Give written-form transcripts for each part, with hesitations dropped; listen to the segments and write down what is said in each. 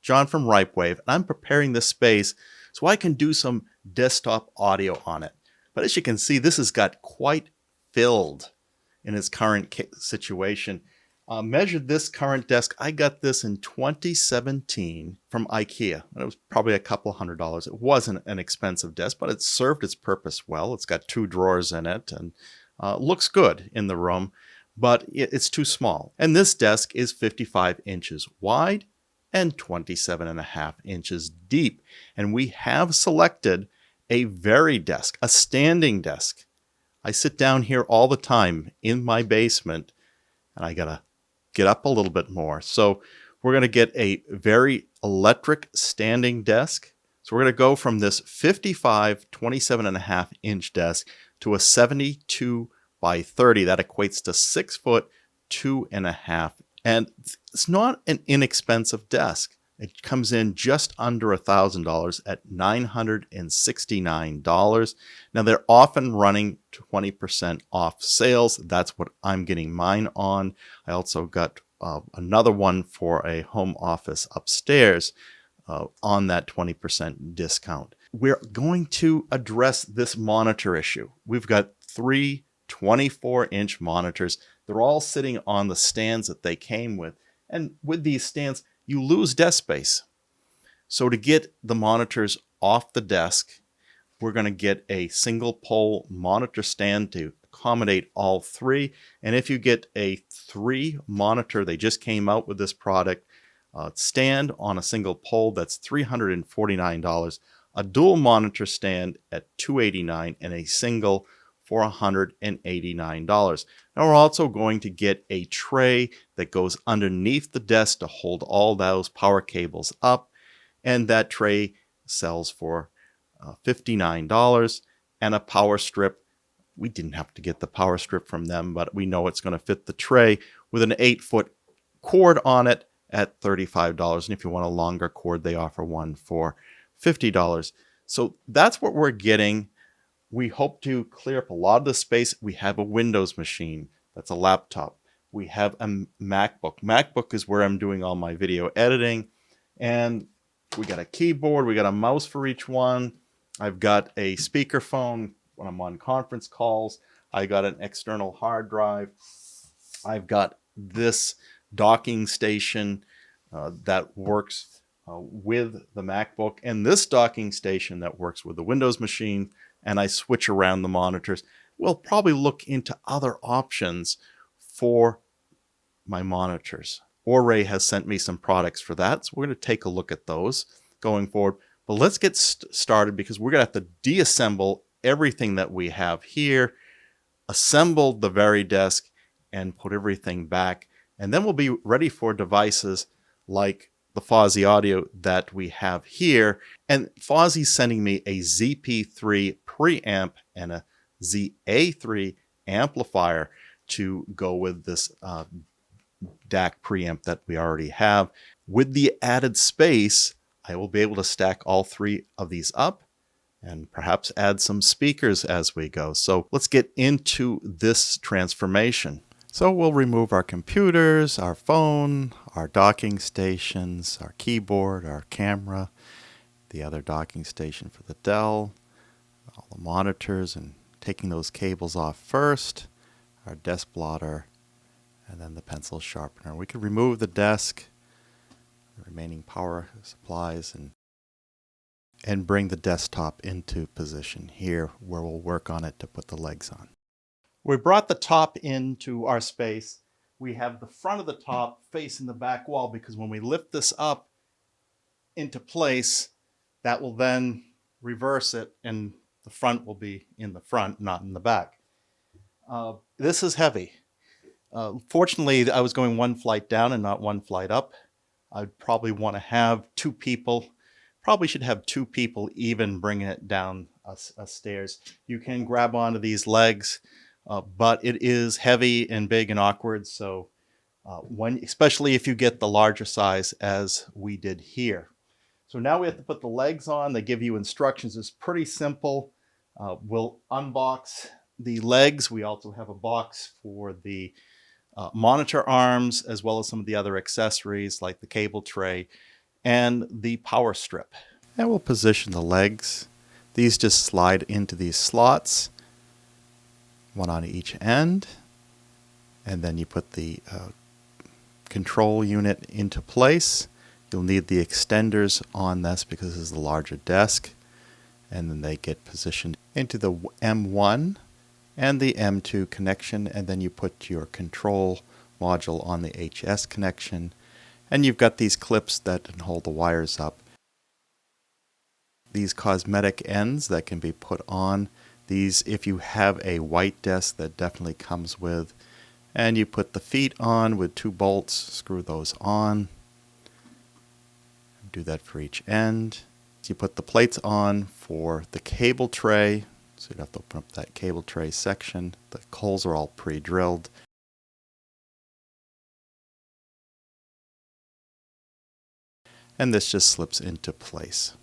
John from Ripewave, and I'm preparing this space so I can do some desktop audio on it. But as you can see, this has got quite filled in its current situation. Measured this current desk, I got this in 2017 from IKEA, and it was probably a couple $100. It wasn't an expensive desk, but it served its purpose well. It's got 2 drawers in it and looks good in the room, but it's too small. And this desk is 55 inches wide and 27.5 inches deep. And we have selected a Vari desk, a standing desk. I sit down here all the time in my basement, and I gotta get up a little bit more. So we're gonna get a Vari Electric Standing Desk. So we're gonna go from this 55, 27.5 inch desk to a 72 by 30. That equates to 6 foot, 2.5. And it's not an inexpensive desk. It comes in just under $1,000 at $969. Now they're often running 20% off sales. That's what I'm getting mine on. I also got another one for a home office upstairs on that 20% discount. We're going to address this monitor issue. We've got 3 24-inch monitors. They're all sitting on the stands that they came with. And with these stands, you lose desk space. So to get the monitors off the desk, we're going to get a single pole monitor stand to accommodate all 3. And if you get a 3 monitor, they just came out with this product, stand on a single pole, that's $349. A dual monitor stand at $289 and a single for $189. Now we're also going to get a tray that goes underneath the desk to hold all those power cables up, and that tray sells for $59. And a power strip. We didn't have to get the power strip from them, but we know it's going to fit the tray with an 8-foot cord on it at $35. And if you want a longer cord, they offer one for $50. So that's what we're getting. We hope to clear up a lot of the space. We have a Windows machine. That's a laptop. We have a MacBook. MacBook is where I'm doing all my video editing. And we got a keyboard. We got a mouse for each one. I've got a speakerphone when I'm on conference calls. I got an external hard drive. I've got this docking station that works with the MacBook, and this docking station that works with the Windows machine, and I switch around the monitors. We'll probably look into other options for my monitors. Orei has sent me some products for that, so we're going to take a look at those going forward. But let's get started, because we're going to have to deassemble everything that we have here, assemble the Vari desk, and put everything back. And then we'll be ready for devices like the Fosi Audio that we have here. And Fosi's sending me a ZP3 preamp and a ZA3 amplifier to go with this DAC preamp that we already have. With the added space, I will be able to stack all 3 of these up and perhaps add some speakers as we go. So let's get into this transformation. So we'll remove our computers, our phone, our docking stations, our keyboard, our camera, the other docking station for the Dell, all the monitors, and taking those cables off first, our desk blotter, and then the pencil sharpener. We could remove the desk, the remaining power supplies, and bring the desktop into position here where we'll work on it to put the legs on. We brought the top into our space. We have the front of the top facing the back wall, because when we lift this up into place, that will then reverse it and the front will be in the front, not in the back. This is heavy. Fortunately, I was going 1 flight down and not 1 flight up. I'd probably want to have 2 people. Probably should have 2 people even bringing it down a stairs. You can grab onto these legs, but it is heavy and big and awkward. So especially if you get the larger size as we did here. So now we have to put the legs on. They give you instructions. It's pretty simple. We'll unbox the legs. We also have a box for the monitor arms, as well as some of the other accessories like the cable tray and the power strip. And we'll position the legs. These just slide into these slots, one on each end, and then you put the control unit into place. You'll need the extenders on this because this is a larger desk, and then they get positioned into the M1 and the M2 connection, and then you put your control module on the HS connection, and you've got these clips that can hold the wires up. These cosmetic ends that can be put on these, if you have a white desk, that definitely comes with. And you put the feet on with 2 bolts, screw those on. Do that for each end. So you put the plates on for the cable tray. So you'd have to open up that cable tray section. The holes are all pre-drilled. And this just slips into place.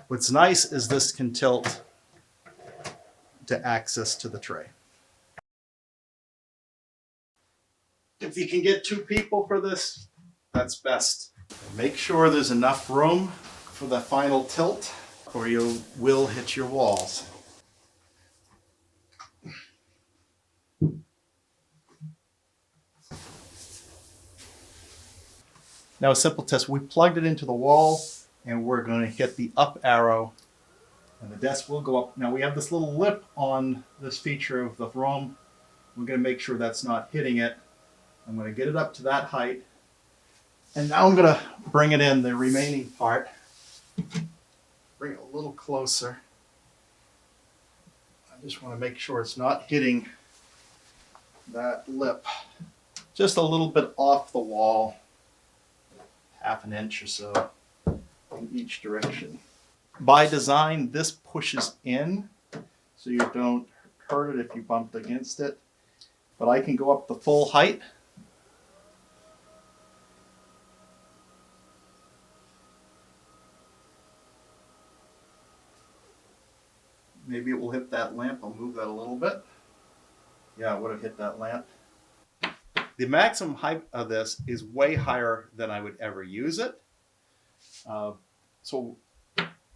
What's nice is this can tilt to access to the tray. If you can get 2 people for this, that's best. Make sure there's enough room for the final tilt, or you will hit your walls. Now a simple test, we plugged it into the wall, and we're going to hit the up arrow, and the desk will go up. Now we have this little lip on this feature of the room. We're going to make sure that's not hitting it. I'm going to get it up to that height, and now I'm going to bring it in, the remaining part. Bring it a little closer. I just want to make sure it's not hitting that lip. Just a little bit off the wall, half an inch or so in each direction. By design, this pushes in so you don't hurt it if you bumped against it. But I can go up the full height. Maybe it will hit that lamp. I'll move that a little bit. Yeah, it would have hit that lamp. The maximum height of this is way higher than I would ever use it. So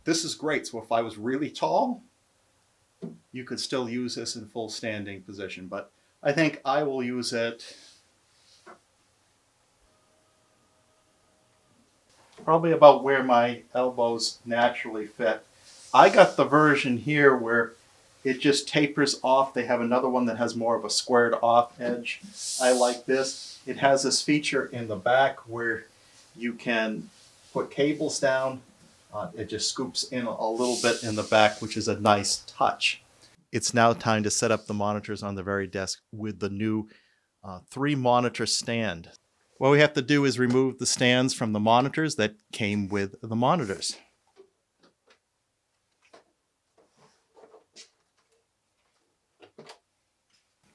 this is great. So if I was really tall, you could still use this in full standing position. But I think I will use it probably about where my elbows naturally fit. I got the version here where it just tapers off. They have another one that has more of a squared off edge. I like this. It has this feature in the back where you can put cables down. It just scoops in a little bit in the back, which is a nice touch. It's now time to set up the monitors on the very desk with the new 3-monitor stand. What we have to do is remove the stands from the monitors that came with the monitors.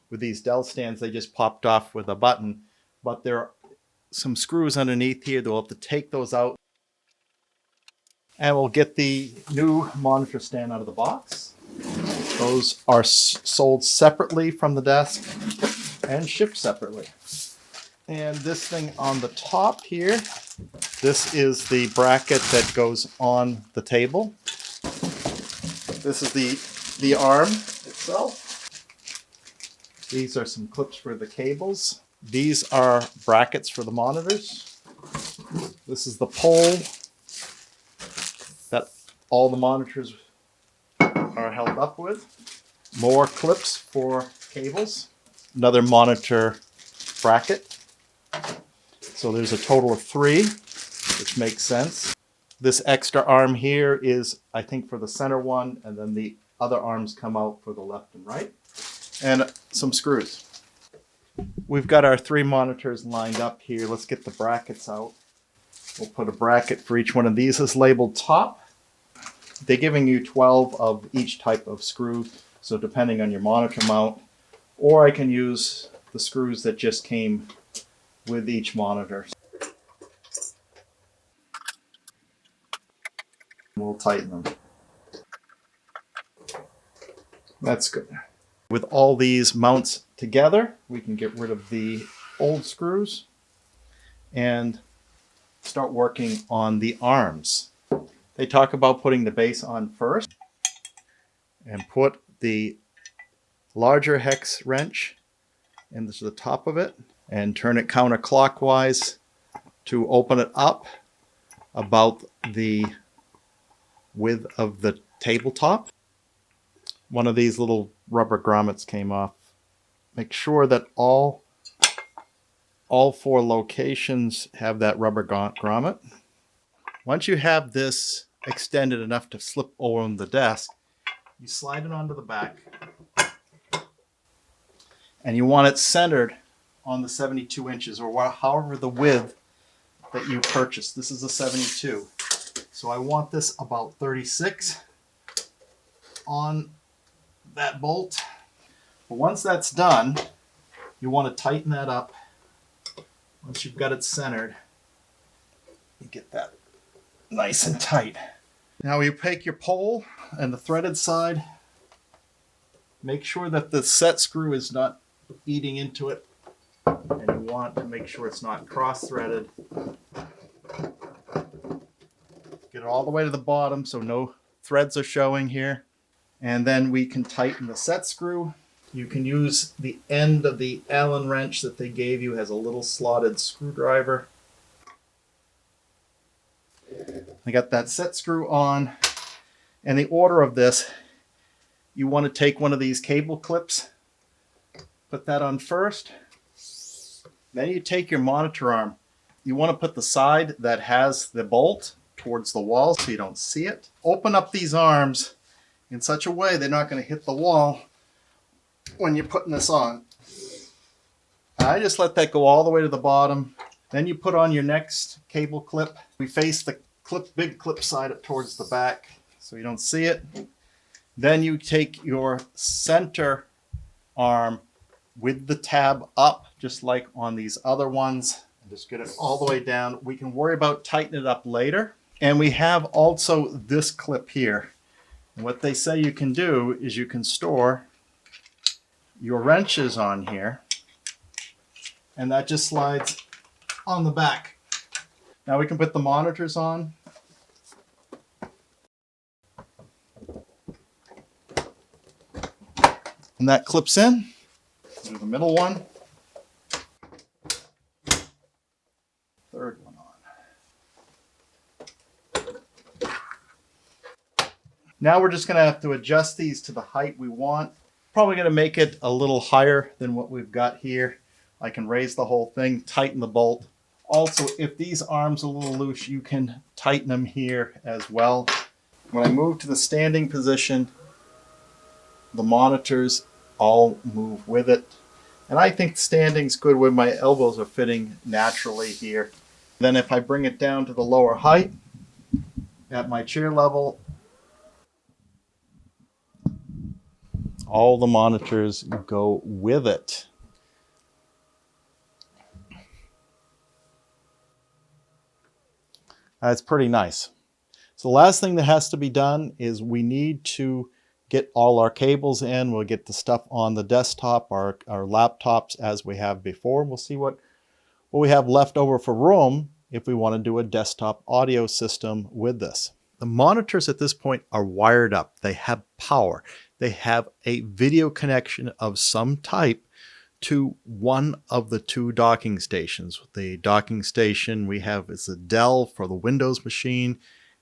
With these Dell stands, they just popped off with a button, but there are some screws underneath here. They'll have to take those out. And we'll get the new monitor stand out of the box. Those are sold separately from the desk and shipped separately. And this thing on the top here, this is the bracket that goes on the table. This is the arm itself. These are some clips for the cables. These are brackets for the monitors. This is the pole that all the monitors are held up with. More clips for cables. Another monitor bracket. So there's a total of 3, which makes sense. This extra arm here is, I think, for the center one, and then the other arms come out for the left and right. And some screws. We've got our 3 monitors lined up here. Let's get the brackets out. We'll put a bracket for each one of these. Is labeled top. They're giving you 12 of each type of screw, so depending on your monitor mount, or I can use the screws that just came with each monitor. We'll tighten them. That's good. With all these mounts together, we can get rid of the old screws and start start working on the arms. They talk about putting the base on first and put the larger hex wrench into the top of it and turn it counterclockwise to open it up about the width of the tabletop. One of these little rubber grommets came off. Make sure that all 4 locations have that rubber grommet. Once you have this extended enough to slip over on the desk, you slide it onto the back, and you want it centered on the 72 inches or however the width that you purchased. This is a 72. So I want this about 36 on that bolt. But once that's done, you want to tighten that up. Once you've got it centered, you get that nice and tight. Now you take your pole and the threaded side, make sure that the set screw is not eating into it, and you want to make sure it's not cross-threaded. Get it all the way to the bottom so no threads are showing here. And then we can tighten the set screw. You can use the end of the Allen wrench that they gave you, has a little slotted screwdriver. I got that set screw on. And the order of this, you want to take one of these cable clips, put that on first. Then you take your monitor arm. You want to put the side that has the bolt towards the wall so you don't see it. Open up these arms in such a way they're not going to hit the wall when you're putting this on. I just let that go all the way to the bottom. Then you put on your next cable clip. We face the big clip side up towards the back so you don't see it. Then you take your center arm with the tab up, just like on these other ones, and just get it all the way down. We can worry about tightening it up later. And we have also this clip here. And what they say you can do is you can store your wrenches on here, and that just slides on the back. Now we can put the monitors on. And that clips in. Do the middle one. Third one on. Now we're just going to have to adjust these to the height we want. Probably going to make it a little higher than what we've got here. I can raise the whole thing, tighten the bolt. Also, if these arms are a little loose, you can tighten them here as well. When I move to the standing position, the monitors all move with it. And I think standing's good when my elbows are fitting naturally here. Then if I bring it down to the lower height at my chair level, all the monitors go with it. That's pretty nice. So the last thing that has to be done is we need to get all our cables in. We'll get the stuff on the desktop, our laptops as we have before. We'll see what we have left over for room if we want to do a desktop audio system with this. The monitors at this point are wired up. They have power. They have a video connection of some type to one of the 2 docking stations. The docking station we have is a Dell for the Windows machine,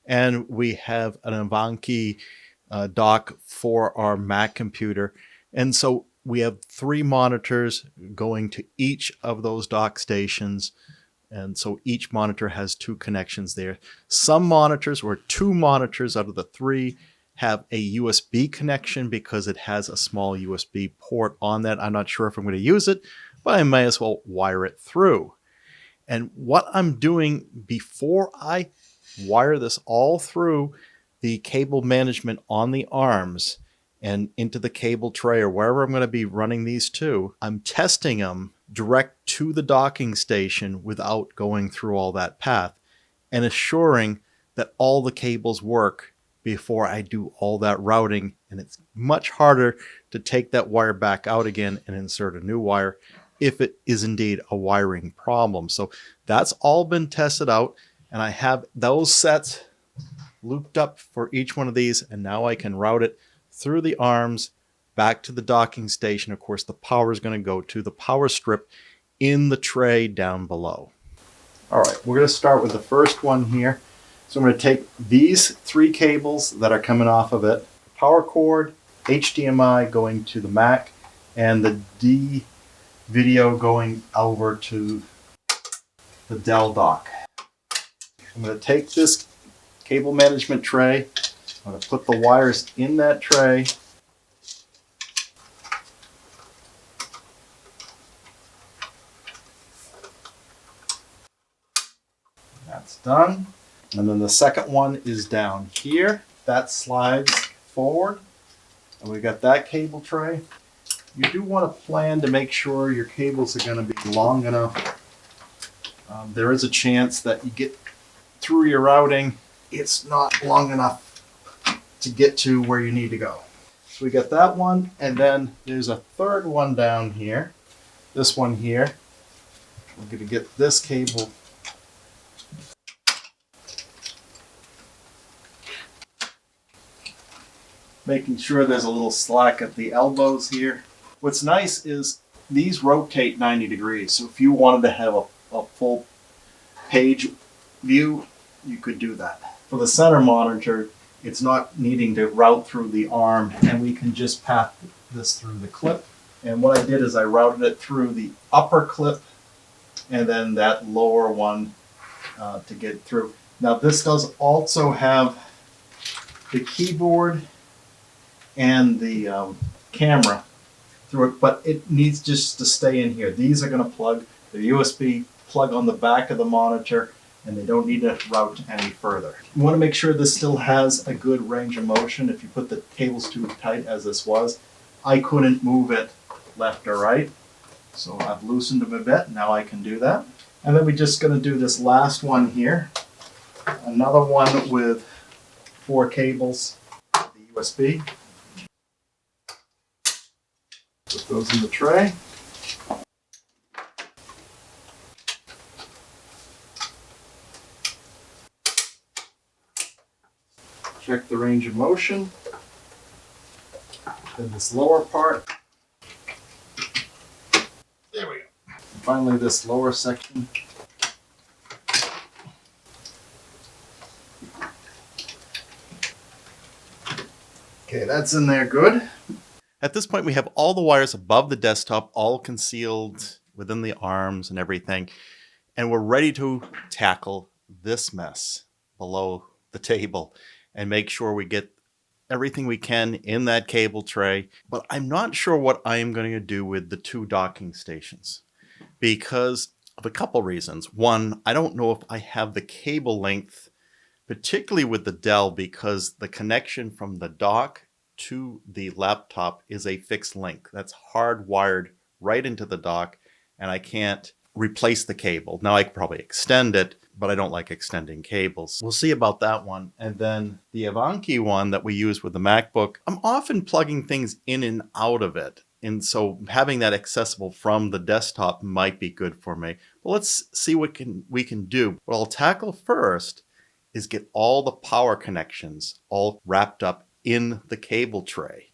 and we have an Ivanki dock for our Mac computer. And so we have 3 monitors going to each of those dock stations. And so each monitor has 2 connections there. Some monitors, or 2 monitors out of the 3, have a USB connection because it has a small USB port on that. I'm not sure if I'm going to use it, but I may as well wire it through. And what I'm doing before I wire this all through the cable management on the arms and into the cable tray or wherever I'm going to be running these to, I'm testing them direct to the docking station without going through all that path and assuring that all the cables work before I do all that routing. And it's much harder to take that wire back out again and insert a new wire if it is indeed a wiring problem. So that's all been tested out. And I have those sets looped up for each one of these, and now I can route it through the arms back to the docking station. Of course, the power is going to go to the power strip in the tray down below. All right, we're going to start with the first one here. So I'm going to take these 3 cables that are coming off of it, power cord, HDMI going to the Mac, and the D video going over to the Dell dock. I'm going to take this cable management tray, I'm going to put the wires in that tray. That's done. And then the second one is down here. That slides forward. And we got that cable tray. You do want to plan to make sure your cables are going to be long enough. There is a chance that you get through your routing, it's not long enough to get to where you need to go. So we got that one, and then there's a third one down here. This one here. I'm going to get this cable making sure there's a little slack at the elbows here. What's nice is these rotate 90 degrees. So if you wanted to have a full page view, you could do that. For the center monitor, it's not needing to route through the arm, and we can just path this through the clip. And what I did is I routed it through the upper clip and then that lower one to get through. Now this does also have the keyboard and the camera through it, but it needs just to stay in here. These are going to plug. The USB plug on the back of the monitor, and they don't need to route any further. You want to make sure this still has a good range of motion. If you put the cables too tight as this was, I couldn't move it left or right. So I've loosened them a bit. Now I can do that. And then we're just going to do this last one here. Another one with 4 cables, the USB. Put those in the tray. Check the range of motion. Then this lower part. There we go. And finally this lower section. Okay, that's in there good. At this point, we have all the wires above the desktop, all concealed within the arms and everything. And we're ready to tackle this mess below the table and make sure we get everything we can in that cable tray. But I'm not sure what I am going to do with the 2 docking stations because of a couple reasons. One, I don't know if I have the cable length, particularly with the Dell, because the connection from the dock to the laptop is a fixed link. That's hardwired right into the dock, and I can't replace the cable. Now I could probably extend it, but I don't like extending cables. We'll see about that one. And then the Evanki one that we use with the MacBook, I'm often plugging things in and out of it. And so having that accessible from the desktop might be good for me. But let's see what we can do. What I'll tackle first is get all the power connections all wrapped up in the cable tray.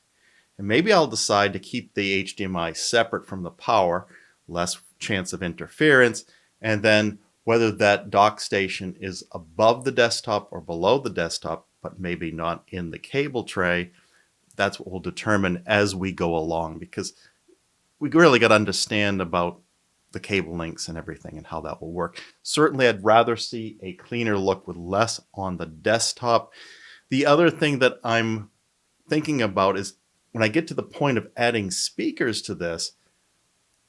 And maybe I'll decide to keep the HDMI separate from the power, less chance of interference, and then whether that dock station is above the desktop or below the desktop, but maybe not in the cable tray, that's what we'll determine as we go along, because we really got to understand about the cable links and everything and how that will work. Certainly, I'd rather see a cleaner look with less on the desktop. The other thing that I'm thinking about is when I get to the point of adding speakers to this,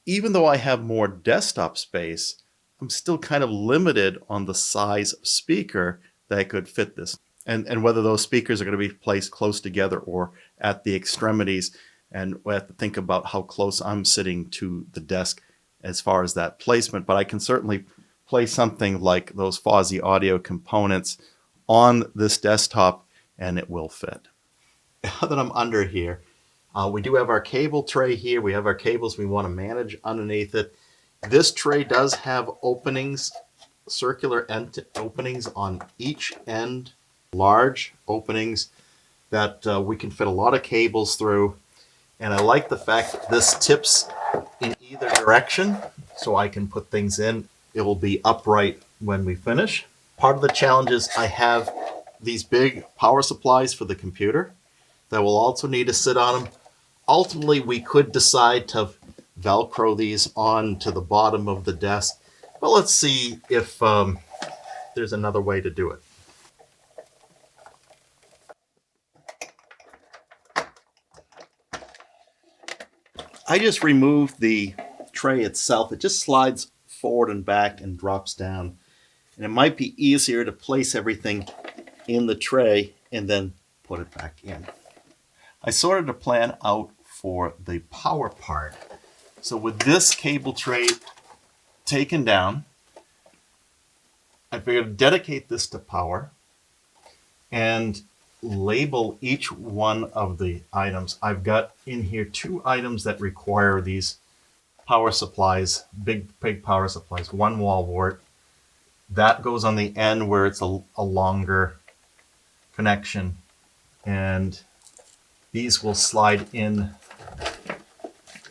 even though I have more desktop space, I'm still kind of limited on the size of speaker that could fit this. And whether those speakers are going to be placed close together or at the extremities. And we have to think about how close I'm sitting to the desk as far as that placement. But I can certainly place something like those Fosi Audio components on this desktop and it will fit. Now that I'm under here, we do have our cable tray here. We have our cables we want to manage underneath it. This tray does have openings circular end openings on each end, large openings that we can fit a lot of cables through. And I like the fact that this tips in either direction, so I can put things in. It will be upright when we finish. Part of the challenge is I have these big power supplies for the computer that will also need to sit on them. Ultimately, we could decide to Velcro these on to the bottom of the desk, but let's see if there's another way to do it. I just removed the tray itself. It just slides forward and back and drops down. And it might be easier to place everything in the tray and then put it back in. I sorted a plan out for the power part. So with this cable tray taken down, I figured to dedicate this to power and label each one of the items. I've got in here 2 items that require these power supplies, big power supplies, 1 wall wart. That goes on the end where it's a longer connection, and these will slide in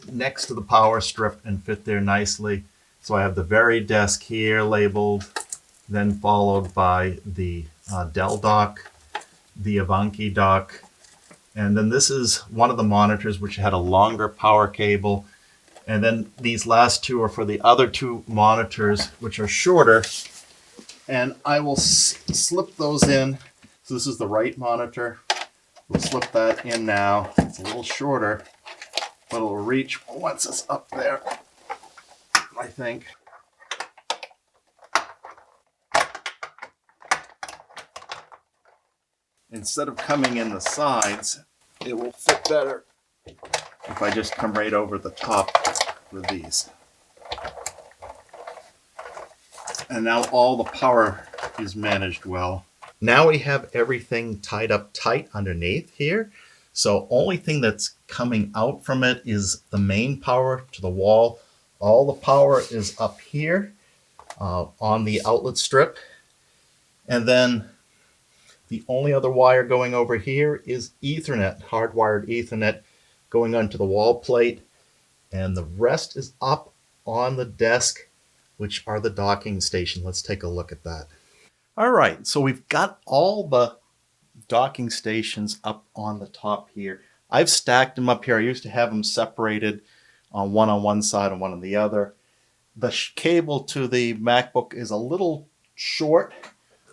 next to the power strip and fit there nicely. So I have the Vari desk here labeled, then followed by the Dell dock, the Avanki dock, and then this is one of the monitors which had a longer power cable, and then these last 2 are for the other 2 monitors which are shorter, and I will slip those in. So this is the right monitor. We'll slip that in now. It's a little shorter, but it'll reach once it's up there, I think. Instead of coming in the sides, it will fit better if I just come right over the top with these. And now all the power is managed well. Now we have everything tied up tight underneath here. So only thing that's coming out from it is the main power to the wall. All the power is up here on the outlet strip. And then the only other wire going over here is Ethernet, hardwired Ethernet going onto the wall plate. And the rest is up on the desk, which are the docking station. Let's take a look at that. All right, so we've got all the docking stations up on the top here. I've stacked them up here. I used to have them separated, one on one side and one on the other. The cable to the MacBook is a little short,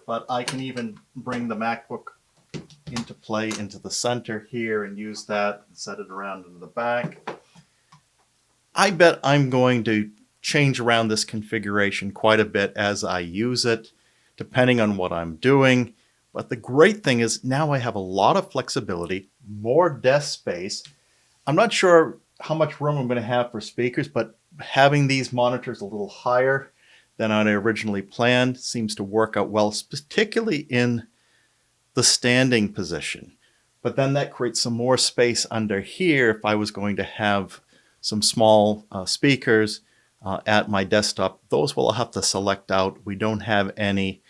but I can even bring the MacBook into play into the center here and use that and set it around into the back. I bet I'm going to change around this configuration quite a bit as I use it, depending on what I'm doing. But the great thing is now I have a lot of flexibility, more desk space. I'm not sure how much room I'm going to have for speakers, but having these monitors a little higher than I originally planned seems to work out well, particularly in the standing position. But then that creates some more space under here if I was going to have some small speakers at my desktop. Those will have to select out. We don't have any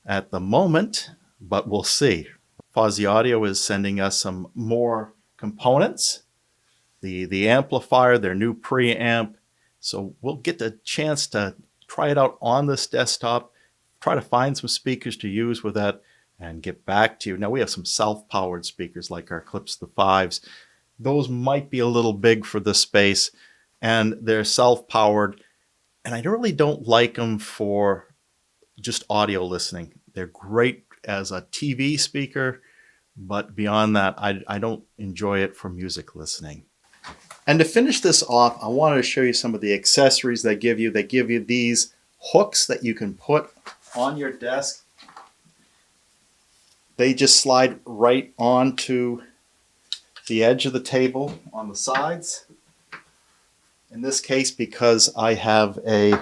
at the moment, but we'll see. Fosi Audio is sending us some more components. The amplifier, their new preamp. So we'll get the chance to try it out on this desktop, try to find some speakers to use with that, and get back to you. Now we have some self-powered speakers like our Clips the 5s. Those might be a little big for this space, and they're self-powered, and I really don't like them for just audio listening. They're great as a TV speaker, but beyond that, I don't enjoy it for music listening. And to finish this off, I wanted to show you some of the accessories they give you. They give you these hooks that you can put on your desk. They just slide right onto the edge of the table on the sides. In this case, because I have a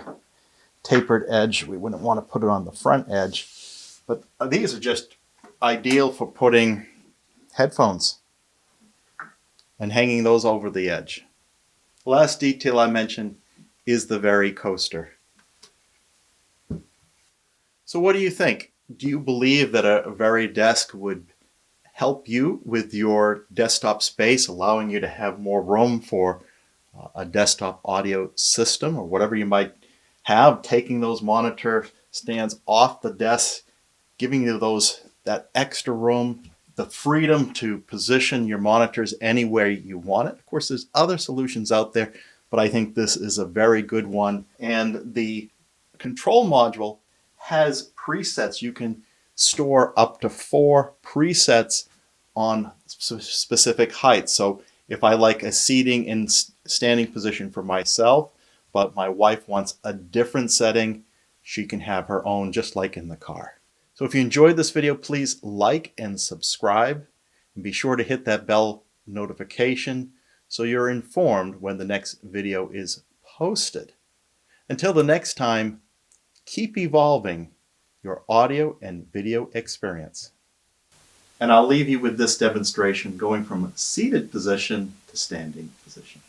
tapered edge, we wouldn't want to put it on the front edge. But these are just ideal for putting headphones and hanging those over the edge. The last detail I mentioned is the Vari coaster. So what do you think? Do you believe that a Vari desk would help you with your desktop space, allowing you to have more room for a desktop audio system or whatever you might have, taking those monitor stands off the desk, giving you that extra room, the freedom to position your monitors anywhere you want it? Of course, there's other solutions out there, but I think this is a very good one. And the control module has presets. You can store up to 4 presets on specific heights. So if I like a seating and standing position for myself, but my wife wants a different setting, she can have her own, just like in the car. So if you enjoyed this video, please like and subscribe, and be sure to hit that bell notification so you're informed when the next video is posted. Until the next time, keep evolving your audio and video experience. And I'll leave you with this demonstration going from seated position to standing position.